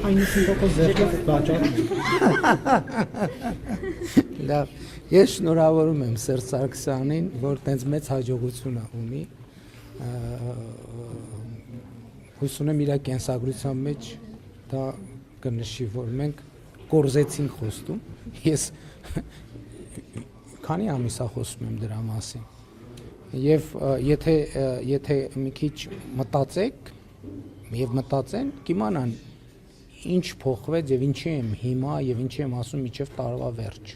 90% ձերքով վաճառում։ Լավ, ես շնորհավորում եմ Սերժ Սարգսյանին, որ տենց մեծ հաջողություն ունի։ Հույս ունեմ իր կենսագրության մեջ դա կնշի, որ մենք կորզեցինք խոստում։ Ես քանի ամիս է խոսում եմ դրա մասին։ Եվ եթե մի քիչ մտածեք եւ մտածեն, կիմանան ինչ փոխվեց եւ ինչի եմ հիմա եւ ինչի եմ ասում միջև տարվա վերջ։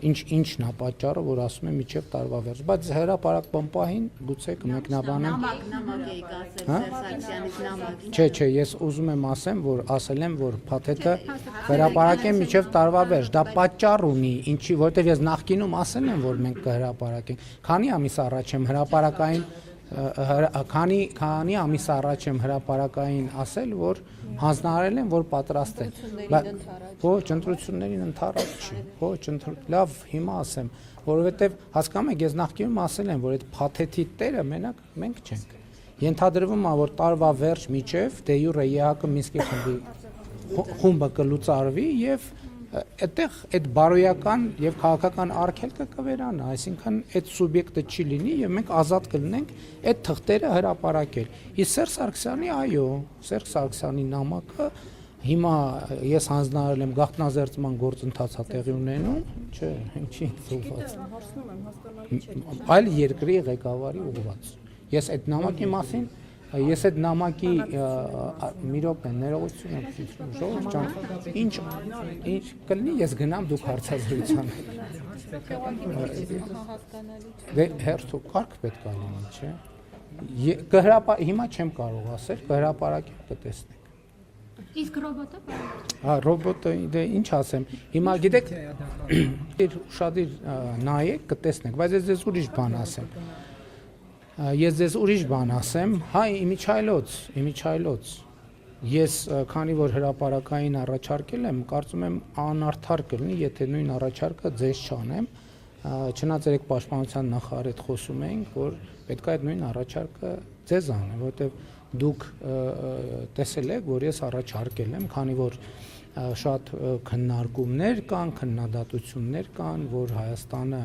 Ինչն է պատճառը, որ ասում եմ միջև տարվա վերջ, բայց հրապարակ պահին գուցե կմեկնաբանեմ։ Նամակ էի ասել Սերժ Սարգսյանից նամակ։ Չէ, ես ուզում եմ ասեմ, որ ասել եմ, որ փաթեթը հրապարակեմ միջև տարվա վերջ, դա պատճառ ունի, ինչի, որովհետեւ ես նախկինում ասել եմ, որ մենք կհրապարակենք։ Քանի ամիս առաջ եմ հրապարակային քանի ամիս առաջ եմ հրապարակային ասել, որ հանձնարարել եմ, որ պատրաստ են։ Ոչ, ընտրություններին ընդառաջ չի։ Ոչ, լավ, հիմա ասեմ, որովհետև հասկանում եք, ես նախկինում ասել եմ, որ այդ փաթեթի տերը մենակ մենք չենք։ Ենթադրվում է, որ տարվա վերջ միջև դե յուրե ԵՀԿ Մինսկի խումբը կլուծարվի եւ այդտեղ այդ բարոյական եւ քաղաքական արգելքը կվերանա, այսինքն այդ սուբյեկտը չի լինի եւ մենք ազատ կլինենք այդ թղթերը հրապարակել։ Իսկ Սերժ Սարգսյանի, այո, Սերժ Սարգսյանի նամակը հիմա ես հանձնարարել եմ գաղտնազերծման գործընթացը տեղի ունենում, չէ, ինչի ուղղված։ Այլ երկրի ղեկավարի ուղղված։ Ես այդ նամակի մասին Ես այդ նամակի մի րոպե ներողություն եմ խնդրում, ժողովուրդ ջան, ինչ կլինի, ես գնամ դուք հարցազրույցան։ Դե հերթու կարգ պետք է լինի, չէ։ Հիմա չեմ կարող ասել, կհրապարակեմ կտեսնենք։ Իսկ ռոբոտը։ Հա, ռոբոտը դե ինչ ասեմ։ Հիմա գիտեք, ուշադիր նայեք, կտեսնենք, բայց ես ձեզ ուրիշ բան ասեմ։ Ես ձեզ ուրիշ բան ասեմ, հայ իմիջայլոց, ես քանի որ հրապարակային առաջարկել եմ, կարծում եմ անարդար կլինի, եթե նույն առաջարկը ձեզ չանեմ, չնայած երեք պաշտպանության նախարարի հետ խոսում էինք, որ պետք է այդ նույն առաջարկը ձեզ անեմ, որովհետև դուք տեսել եք, որ ես առաջարկել եմ, քանի որ շատ քննարկումներ կան, քննադատություններ կան, որ Հայաստանը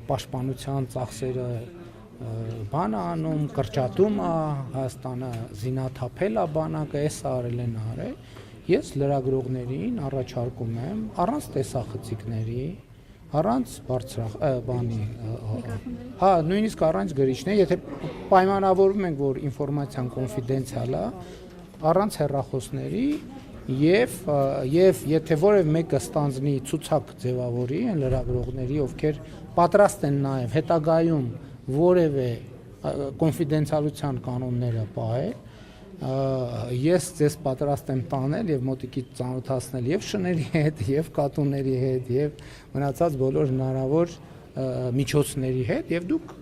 պաշտպանության ծախսերը բան անում, կրճատում է, Հայաստանը զինաթափել է բանակը, էս արել են արել, ես լրագրողներին առաջարկում եմ առանց տեսախցիկների, առանց բանի, հա, նույնիսկ առանց գրիչների, եթե պայմանավորում ենք, որ ինֆորմացիան կոնֆիդենցիալ է, առանց հեռախոսների եւ եթե որևէ մեկը ստանձնի ցուցակ ձևավորի են լրագրողների, ովքեր պատրաստ են նաեւ հետագայում որևէ կոնֆիդենցիալության կանոնները պահել, ես ձեզ պատրաստ եմ տանել եւ մոտիկից ծանոթացնել եւ շների հետ, եւ կատուների հետ, եւ մնացած բոլոր հնարավոր միջոցների հետ, եւ դուք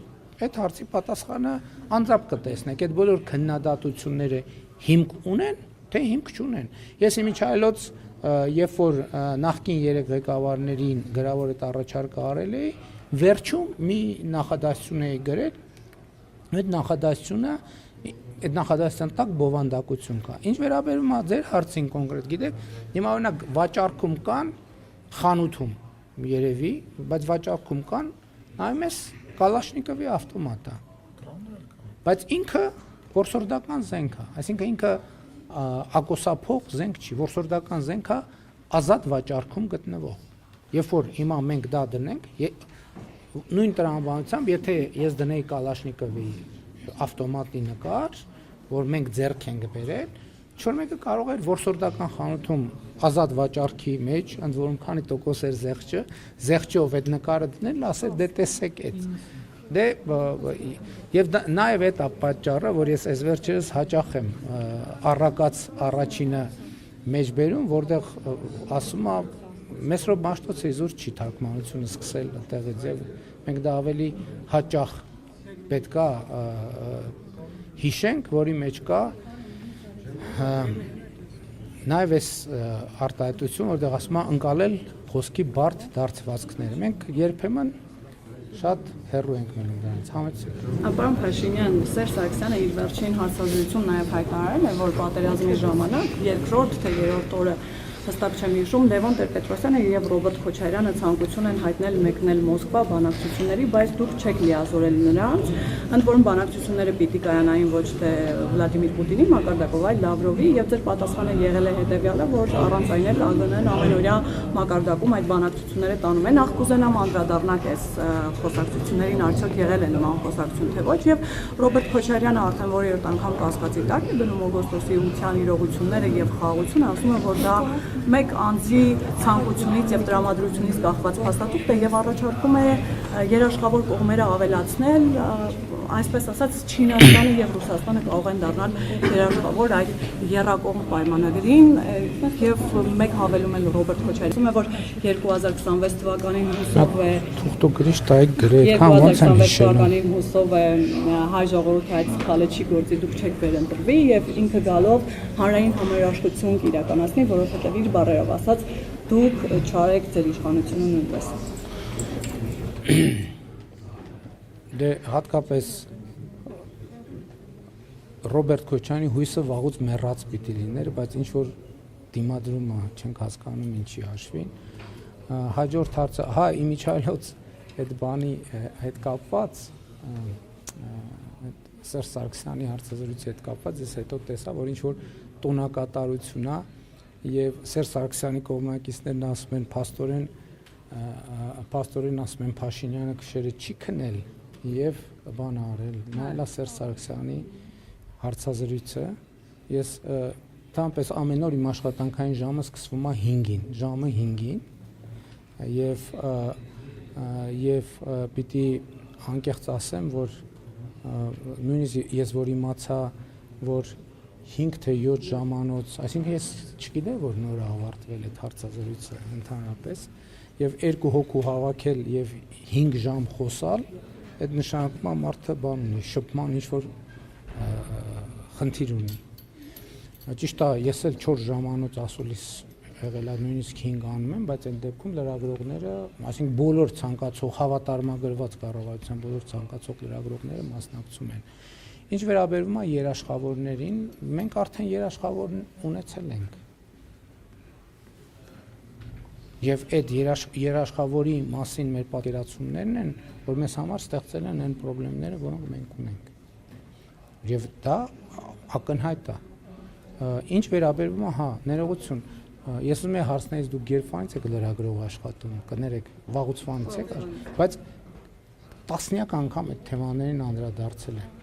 այդ հարցի պատասխանը անձամբ կտեսնեք, այդ բոլոր քննադատությունները հիմք ունեն, թե հիմք չունեն։ Ես իմիջայլոց, երբ որ նախկին 3 ղեկավարներին գրավոր այդ առաջարկը արել էի, վերջում մի նախադասություն էի գրել, այդ նախադասության տակ բովանդակություն կա։ Ինչ վերաբերում է ձեր հարցին կոնկրետ, գիտեք, հիմա օրինակ վաճառքում կան խանութում երևի, բայց վաճառքում կան նայում ես Կալաշնիկովի ավտոմատը։ Բայց ինքը որսորդական զենք է, այսինքն ինքը ակոսափող զենք չի, որսորդական զենք է ազատ վաճառքում գտնվող։ Երբ որ հիմա մենք դա դնենք, նույն տրամաբանությամբ, եթե ես դնեի Կալաշնիկովի ավտոմատի նկար, որ մենք ձեռք ենք բերել, ինչ-որ մեկը կարող էր որսորդական խանութում ազատ վաճառքի մեջ, ընդ որում քանի տոկոս էր զեղչով այդ նկարը դնել, ասել դե տեսեք այդ։ Դե եւ նաեւ այդ է պատճառը, որ ես այս վերջերս հաճախ եմ առակած առաջինը մեջ բերում, որտեղ ասում է Մեսրոպ Մաշտոցի զուր չի թարգմանությունը սկսել այդտեղից եւ մենք դա ավելի հաճախ պետքա հիշենք, որի մեջ կա նաեւ այս արտահայտություն, որտեղ ասում է ընկալել խոսքի բարդ դարձվածքները։ Մենք երբեմն շատ հեռու ենք մնում դրանից, համեցեք։ Պարոն Փաշինյան, Սերժ Սարգսյանը իր վերջին հարցազրույցում նաև հայտարարել է, որ պատերազմի ժամանակ երկրորդ թե երրորդ օրը հստակ չեմ հիշում, Լևոն Տեր-Պետրոսյանը եւ Ռոբերտ Քոչարյանը ցանկություն են հայտնել մեկնել Մոսկվա բանակցությունների, բայց դուք չեք լիազորել նրանց, ընդ որում բանակցությունները պիտի կայանային ոչ թե Վլադիմիր Պուտինի մակարդակով, այլ Լավրովի, եւ ձեր պատասխանը եղել է հետեւյալը, որ առանց այն էլ ԱԳՆ-ն ամենօրյա մակարդակում այդ բանակցությունները տանում է։ Նախ կուզենամ անդրադառնալ այս խոսակցություններին, արդյոք եղել է նման խոսակցություն թե ոչ, եւ Ռոբերտ Քոչարյանը արդեն որևէ անգամ կասկածի տակ է դնում օգոստոսի 8-յան իրողությունները եւ խաղաղությունը, ասում է, որ դա մեկ անձի ցանկությունից եւ տրամադրությունից կախված փաստաթուղթ է եւ առաջարկում է երաշխավոր կողմերը ավելացնել, այսպես ասած Չինաստանը եւ Ռուսաստանը կարող են դառնալ երաշխավոր այդ երրակողմ պայմանագրին եւ մեկ հավելում են Ռոբերտ Քոչարյանը, որ 2026 թվականին հուսով է թուղթո գրիշ տայք գրեք, համ ոնց են 2026 թվականին հուսով է հայ ժողովուրդը այդ սխալը չի գործի, դուք չեք վերընտրվի եւ ինքը գալով հանրային համերաշխություն կիրականացնի, որովհետեւ իր բառերով ասած դուք չարեք ձեր իշխանությունը նույնպես։ Դե հատկապես Ռոբերտ Քոչարյանի հույսը վաղուց մեռած պիտի լիներ, բայց ինչ որ դիմադրումը չենք հասկանում ինչի հաշվին։ Հաջորդ հարցը, հա, իմիջիայլոց այդ բանի հետ կապված, Սերժ Սարգսյանի հարցազրույցի հետ կապված, ես հետո տեսա, որ ինչ որ տոնակատարություն է եւ Սերժ Սարգսյանի կողմնակիցներն ասում են փաստորեն ասում են Փաշինյանը քշերը չի քնել եւ բան արել, նայելա Սերժ Սարգսյանի հարցազրույցը, ես տանպես ամեն օր իմ աշխատանքային ժամը սկսվում է 5-ին, ժամը 5-ին եւ պիտի անկեղծ ասեմ, որ նույնիսկ ես որ իմացա, որ 5 թե 7 ժամանոց, այսինքն ես չգիտեմ, որ նոր ավարտվել է հարցազրույցը ընդհանրապես եւ 2 հոգու հավաքել եւ 5 ժամ խոսալ, այդ նշանակում է մարդը բան ունի, շփման ինչ որ խնդիր ունի։ Ճիշտ է, ես էլ 4 ժամանոց ասուլիս եղել է, նույնիսկ 5 անում եմ, բայց այն դեպքում լրագրողները, այսինքն բոլոր ցանկացող հավատարմագրված կառավարության բոլոր ցանկացող լրագրողները մասնակցում են։ Ինչ վերաբերում է երաշխավորներին, մենք արդեն երաշխավոր ունեցել ենք։ Եվ այդ երաշխավորի մասին մեր պատկերացումներն են, որ մեզ համար ստեղծել են այն խնդիրները, որոնք մենք ունենք։ Եվ դա ակնհայտ է։ Ինչ վերաբերում է, հա, ներողություն, ես ուզում եմ հարցնեից դուք երբանից եք լրագրող աշխատում, կներեք, վաղուց եք, բայց տասնյակ անգամ այդ թեմաներին անդրադարձել եմ։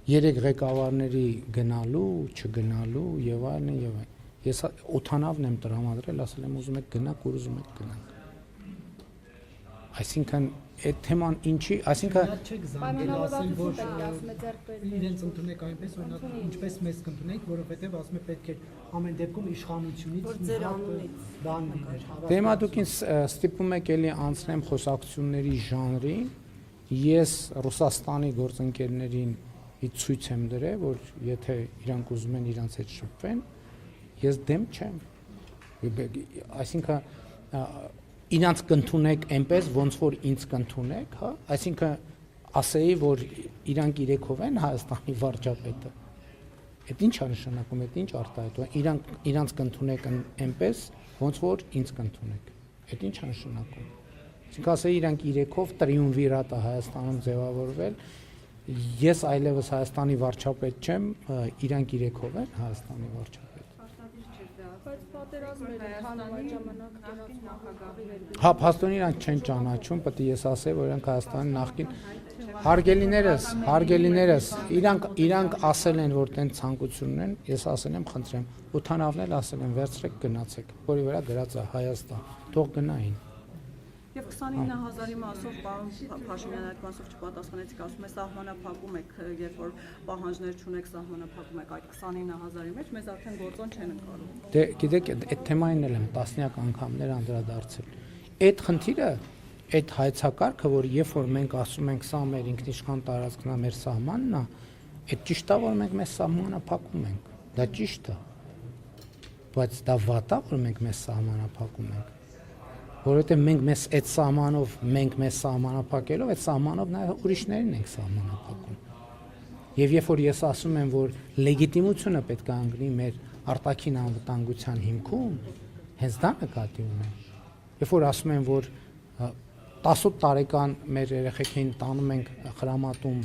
3 ղեկավարների գնալու, չգնալու եւ այլն եւ այլն։ Ես օթանավն եմ տրամադրել, ասել եմ ուզում եք գնաք, ուր ուզում եք գնանք։ Այսինքն այդ թեման ինչի, այսինքն ասեմ, որ իրենց ընդունեք այնպես, օրինակ ինչպես մեզ կընդունենք, որովհետեւ ասում է պետք է ամեն դեպքում իշխանությունից բան լիներ։ Դե հիմա դուք ինձ ստիպում եք էլի անցնեմ խոսակցությունների ժանրին, ես Ռուսաստանի գործընկերներին ցույց եմ դրել, որ եթե իրանք ուզում են իրանց հետ շփվեն, ես դեմ չեմ։ Այսինքն իրանց կընդունեք այնպես, ոնց որ ինձ կընդունեք, հա, այսինքն ասեի, որ իրանք իրեքով են Հայաստանի վարչապետը։ Այդ ինչ է նշանակում, այդ ինչ արտահայտում է, իրանց կընդունեք այնպես, ոնց որ ինձ կընդունեք։ Այդ ինչ է նշանակում։ Այսինքն ասեի, իրանք իրեքով տրիումվիրատ է Հայաստանում ձևավորվել, ես այլևս Հայաստանի վարչապետ չեմ, իրանք իրեքով են Հայաստանի վարչապետ։ Հա, փաստորեն իրանք չեն ճանաչում, պետք է ես ասեի, որ իրանք Հայաստանի նախկին հարգելիներս, իրանք ասել են, որ տենց ցանկություն ունեն, ես ասել եմ, խնդրեմ, օթանավն էլ ասել են, վերցրեք գնացեք, որի վրա գրած է Հայաստան, թող գնային։ Եվ 29000-ի մասով պարոն Փաշինյան այդ մասով չպատասխանեցիք, ասում է սահմանափակում եք, երբ որ պահանջներ չունեք, սահմանափակում եք այդ 29000-ի մեջ, մեզ արդեն գործոն չեն ընկալում։ Դե գիտեք, այդ թեմային էլ եմ տասնյակ անգամներ անդրադարձել։ Այդ խնդիրը, այդ հայցակարգը, որ երբ որ մենք ասում ենք սա մեր ինքնիշխան տարածքն է, մեր սահմանն է, այդ ճիշտ է, որ մենք մեզ սահմանափակում ենք։ Դա ճիշտ է։ Բայց դա վատ է, որ մենք մեզ սահմանափակում ենք։ որովհետև մենք մեզ այդ սահմանով, մենք մեզ սահմանափակելով, այդ սահմանով նաև ուրիշներին ենք սահմանափակում։ Եվ երբ որ ես ասում եմ, որ լեգիտիմությունը պետք է անգնի մեր արտաքին անվտանգության հիմքում, հենց դա նկատի ունեմ։ Երբ որ ասում եմ, որ 18 տարեկան մեր երեխեքին տանում ենք խրամատում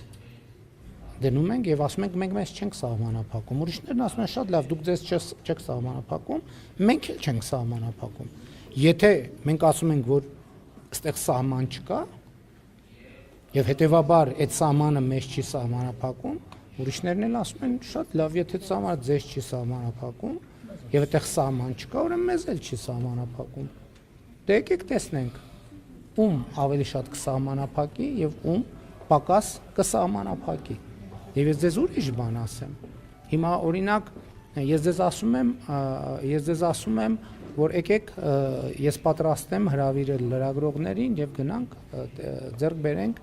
դնում ենք եւ ասում ենք մենք մեզ չենք սահմանափակում։ Ուրիշներն ասում են շատ լավ, դուք ձեզ չեք սահմանափակում, մենք էլ չենք սահմանափակում։ Եթե մենք ասում ենք, որ այստեղ սահման չկա, եւ հետեւաբար այդ սահմանը մեզ չի սահմանափակում, ուրիշներն էլ ասում են շատ լավ, եթե սահմանը ձեզ չի սահմանափակում եւ այդտեղ սահման չկա, ուրեմն մեզ էլ չի սահմանափակում։ Դե եկեք տեսնենք ում ավելի շատ կսահմանափակի եւ ում պակաս կսահմանափակի։ Եվ ես ձեզ ուրիշ բան ասեմ։ Հիմա օրինակ ես ձեզ ասում եմ, որ եկեք ես պատրաստ եմ հրավիրել լրագրողներին եւ գնանք ձեռք բերենք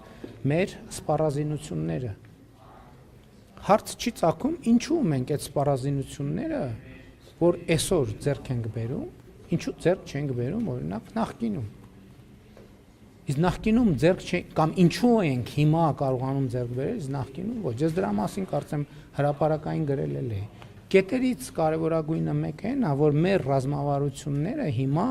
մեր սպառազինությունները։ Հարց չի ծագում, ինչու մենք այդ սպառազինությունները, որ այսօր ձեռք ենք բերում, ինչու ձեռք չենք բերում օրինակ նախկինում։ Իսկ նախկինում ձեռք կամ ինչու ենք հիմա կարողանում ձեռք բերել, իսկ նախկինում ոչ։ Ես դրա մասին կարծեմ հրապարակային գրել էի։ Կետերից կարևորագույնը մեկը այն է, որ մեր ռազմավարությունները հիմա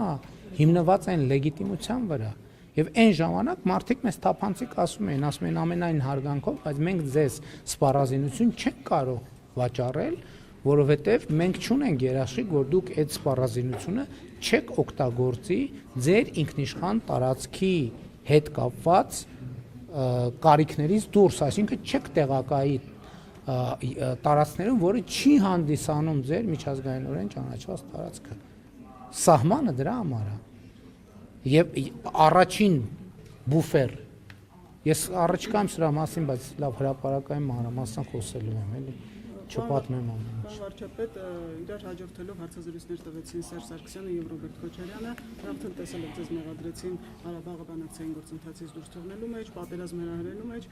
հիմնված են լեգիտիմության վրա։ Եվ այն ժամանակ մարդիկ մեզ թափանցիկ ասում են ամենայն հարգանքով, բայց մենք ձեզ սպառազինություն չենք կարող վաճառել, որովհետև մենք չունենք երաշխիք, որ դուք այդ սպառազինությունը չեք օգտագործի ձեր ինքնիշխան տարածքի հետ կապված կարիքներից դուրս, այսինքն չեք տեղակայի տարածքներում, որը չի հանդիսանում ձեր միջազգայինորեն ճանաչված տարածքը։ Սահմանը դրա համար է։ Եվ առաջին բուֆեր, ես առաջկայում սրա մասին, բայց լավ հրապարակային մանրամասն խոսելու եմ, էլի չպատմեմ ամեն ինչ։ Վարչապետ իրար հաջորդելով հարցազրույցներ տվեցին Սերժ Սարգսյանը եւ Ռոբերտ Քոչարյանը, արդեն տեսել եք ձեզ մեղադրեցին Ղարաբաղը բանակցային գործընթացից դուրս թողնելու մեջ, պատերազմ հրահրելու մեջ,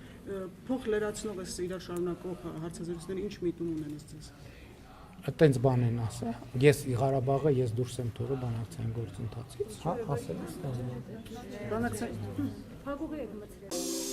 փոխ լրացնող էս իրար շարունակող հարցազրույցները ինչ միտում ունեն ձեզ։ Այդտենց բան են ասա։ Ես Ղարաբաղը ես դուրս եմ թողել բանակցային գործընթացից, հա, ասել եմ։ Բանակցային Հագուղի եք մտցրել։